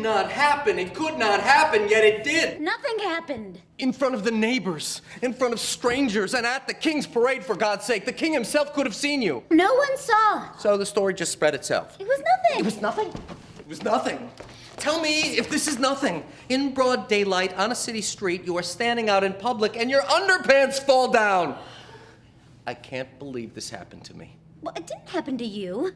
cannot happen. It could not happen, yet it did. Nothing happened. In front of the neighbors, in front of strangers, and at the king's parade, for God's sake. The king himself could have seen you. No one saw. So the story just spread itself. It was nothing. It was nothing? It was nothing. Tell me if this is nothing. In broad daylight, on a city street, you are standing out in public and your underpants fall down. I can't believe this happened to me. Well, it didn't happen to you.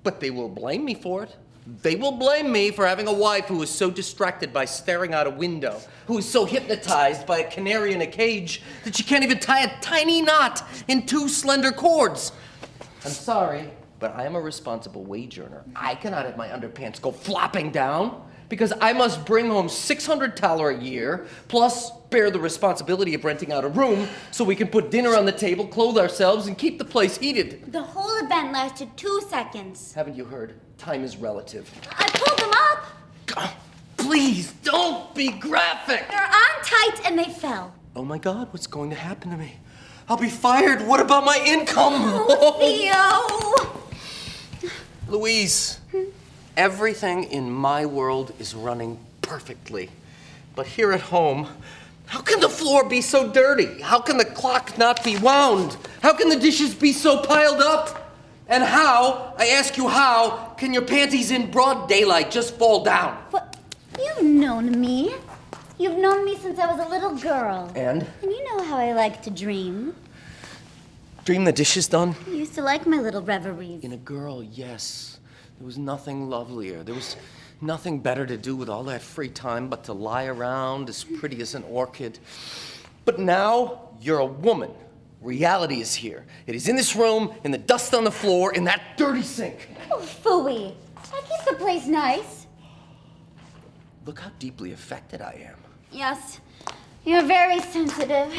But they will blame me for it. They will blame me for having a wife who is so distracted by staring out a window, who is so hypnotized by a canary in a cage that she can't even tie a tiny knot in 2 slender cords. I'm sorry, but I am a responsible wage earner. I cannot have my underpants go flopping down because I must bring home $600 a year, plus bear the responsibility of renting out a room so we can put dinner on the table, clothe ourselves, and keep the place heated. The whole event lasted 2 seconds. Haven't you heard? Time is relative. I pulled them up. God, please, don't be graphic! They're on tight and they fell. Oh my God, what's going to happen to me? I'll be fired. What about my income? Theo! Louise, everything in my world is running perfectly. But here at home, how can the floor be so dirty? How can the clock not be wound? How can the dishes be so piled up? And how, I ask you how, can your panties in broad daylight just fall down? What? You've known me. You've known me since I was a little girl. And? And you know how I like to dream. Dream the dishes done? You used to like my little reveries. In a girl, yes. There was nothing lovelier. There was nothing better to do with all that free time but to lie around as pretty as an orchid. But now, you're a woman. Reality is here. It is in this room, in the dust on the floor, in that dirty sink. Oh, phooey. I keep the place nice. Look how deeply affected I am. Yes, you're very sensitive.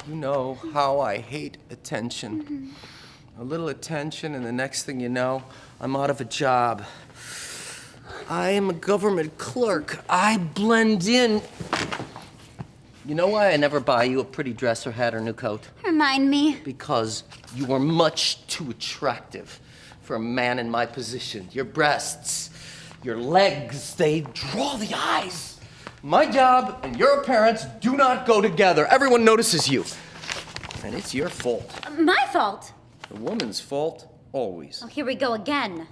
You know how I hate attention. A little attention, and the next thing you know, I'm out of a job. I am a government clerk. I blend in. You know why I never buy you a pretty dress or hat or new coat? Remind me. Because you are much too attractive for a man in my position. Your breasts, your legs, they draw the eyes. My job and your appearance do not go together. Everyone notices you. And it's your fault. My fault. The woman's fault, always. Oh, here we go again.